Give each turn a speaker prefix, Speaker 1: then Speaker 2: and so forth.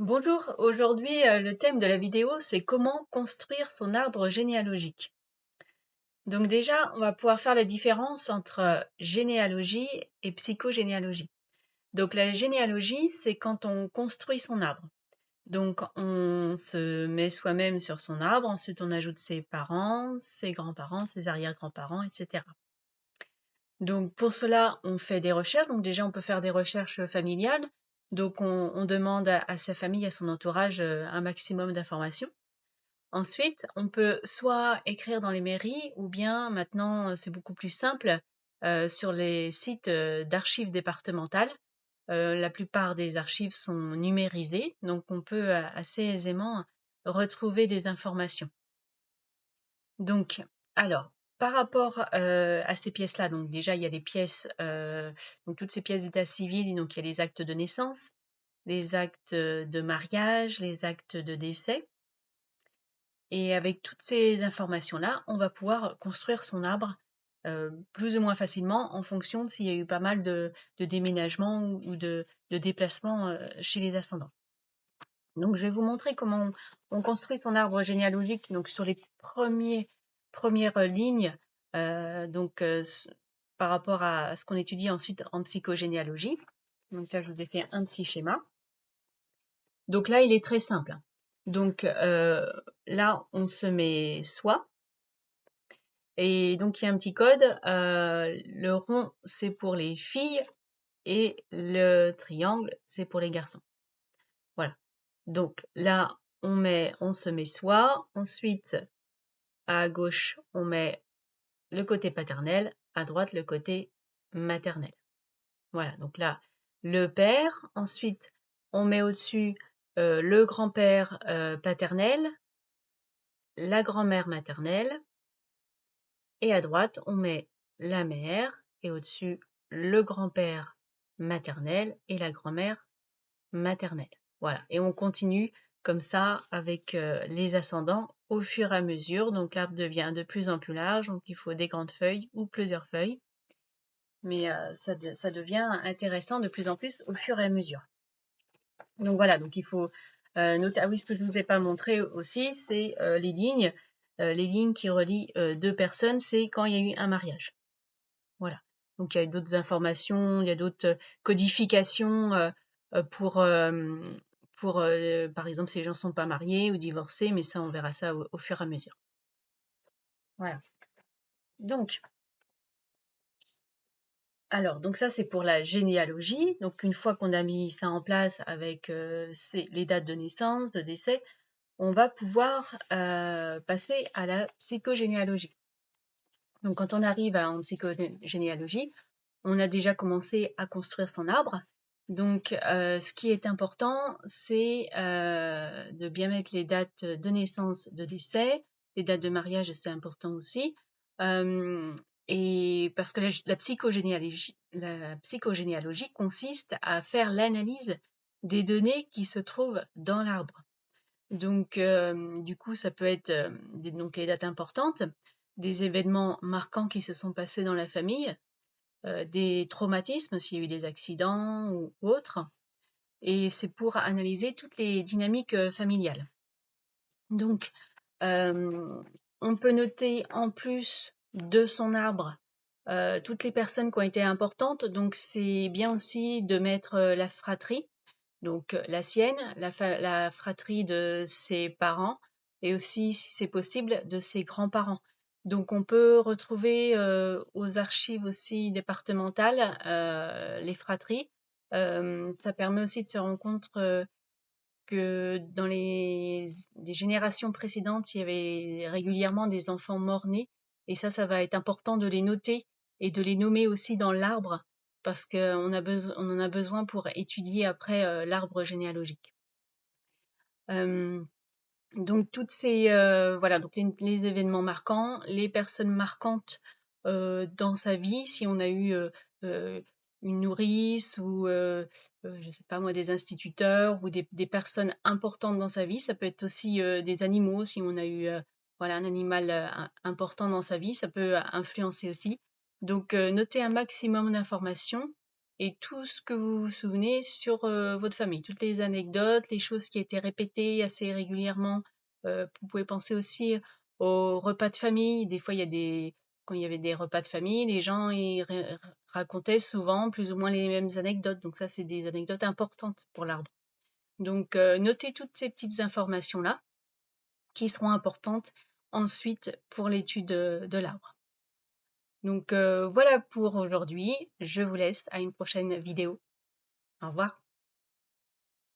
Speaker 1: Bonjour, aujourd'hui le thème de la vidéo c'est comment construire son arbre généalogique. Donc déjà, on va pouvoir faire la différence entre généalogie et psychogénéalogie. Donc la généalogie, c'est quand on construit son arbre. Donc on se met soi-même sur son arbre, ensuite on ajoute ses parents, ses grands-parents, ses arrière-grands-parents, etc. Donc pour cela, on fait des recherches. Donc déjà, on peut faire des recherches familiales. Donc on demande à sa famille, à son entourage, un maximum d'informations. Ensuite, on peut soit écrire dans les mairies ou bien maintenant, c'est beaucoup plus simple, sur les sites, d'archives départementales. La plupart des archives sont numérisées, donc on peut, assez aisément retrouver des informations. Donc, alors, par rapport à ces pièces-là, donc déjà il y a les pièces, donc toutes ces pièces d'état civil, donc il y a les actes de naissance, les actes de mariage, les actes de décès. Et avec toutes ces informations-là, on va pouvoir construire son arbre plus ou moins facilement en fonction s'il y a eu pas mal de déménagements ou de déplacements chez les ascendants. Donc, je vais vous montrer comment on construit son arbre généalogique. Donc, sur les premières lignes, donc par rapport à ce qu'on étudie ensuite en psychogénéalogie. Donc là, je vous ai fait un petit schéma. Donc là, il est très simple. Donc là, on se met soi. Et donc, il y a un petit code. Le rond, c'est pour les filles et le triangle, c'est pour les garçons. Voilà. Donc là, on se met soi. Ensuite, à gauche, on met le côté paternel. À droite, le côté maternel. Voilà. Donc là, le père. Ensuite, on met au-dessus le grand-père paternel, la grand-mère maternelle. Et à droite, on met la mère et au-dessus, le grand-père maternel et la grand-mère maternelle. Voilà. Et on continue comme ça avec les ascendants au fur et à mesure. Donc l'arbre devient de plus en plus large, donc il faut des grandes feuilles ou plusieurs feuilles. Mais ça devient intéressant de plus en plus au fur et à mesure. Donc voilà, donc il faut noter. Ah oui, ce que je ne vous ai pas montré aussi, c'est les lignes. Les lignes qui relient deux personnes, c'est quand il y a eu un mariage. Voilà. Donc il y a d'autres informations, il y a d'autres codifications pour, par exemple, si les gens ne sont pas mariés ou divorcés, mais ça, on verra ça au fur et à mesure. Voilà. Donc, donc ça, c'est pour la généalogie. Donc, une fois qu'on a mis ça en place avec les dates de naissance, de décès, on va pouvoir passer à la psychogénéalogie. Donc, quand on arrive en psychogénéalogie, on a déjà commencé à construire son arbre. Donc, ce qui est important, c'est de bien mettre les dates de naissance, de décès, les dates de mariage, c'est important aussi. Et parce que la psychogénéalogie consiste à faire l'analyse des données qui se trouvent dans l'arbre. Donc, du coup, ça peut être donc les dates importantes, des événements marquants qui se sont passés dans la famille, des traumatismes, s'il y a eu des accidents ou autres. Et c'est pour analyser toutes les dynamiques familiales. Donc, on peut noter en plus de son arbre toutes les personnes qui ont été importantes. Donc, c'est bien aussi de mettre la fratrie, donc la sienne, la fratrie de ses parents et aussi, si c'est possible, de ses grands-parents. Donc on peut retrouver aux archives aussi départementales les fratries. Ça permet aussi de se rendre compte que dans des générations précédentes, il y avait régulièrement des enfants morts-nés. Et ça va être important de les noter et de les nommer aussi dans l'arbre parce qu'on on en a besoin pour étudier après l'arbre généalogique. Donc toutes ces voilà, donc les événements marquants, les personnes marquantes dans sa vie, si on a eu une nourrice ou je sais pas moi des instituteurs ou des personnes importantes dans sa vie, ça peut être aussi des animaux si on a eu voilà un animal important dans sa vie, ça peut influencer aussi. Donc notez un maximum d'informations et tout ce que vous vous souvenez sur votre famille, toutes les anecdotes, les choses qui étaient répétées assez régulièrement. Vous pouvez penser aussi aux repas de famille. Des fois, quand il y avait des repas de famille, les gens racontaient souvent plus ou moins les mêmes anecdotes. Donc ça, c'est des anecdotes importantes pour l'arbre. Donc, notez toutes ces petites informations-là qui seront importantes ensuite pour l'étude de l'arbre. Donc voilà pour aujourd'hui. Je vous laisse à une prochaine vidéo. Au revoir.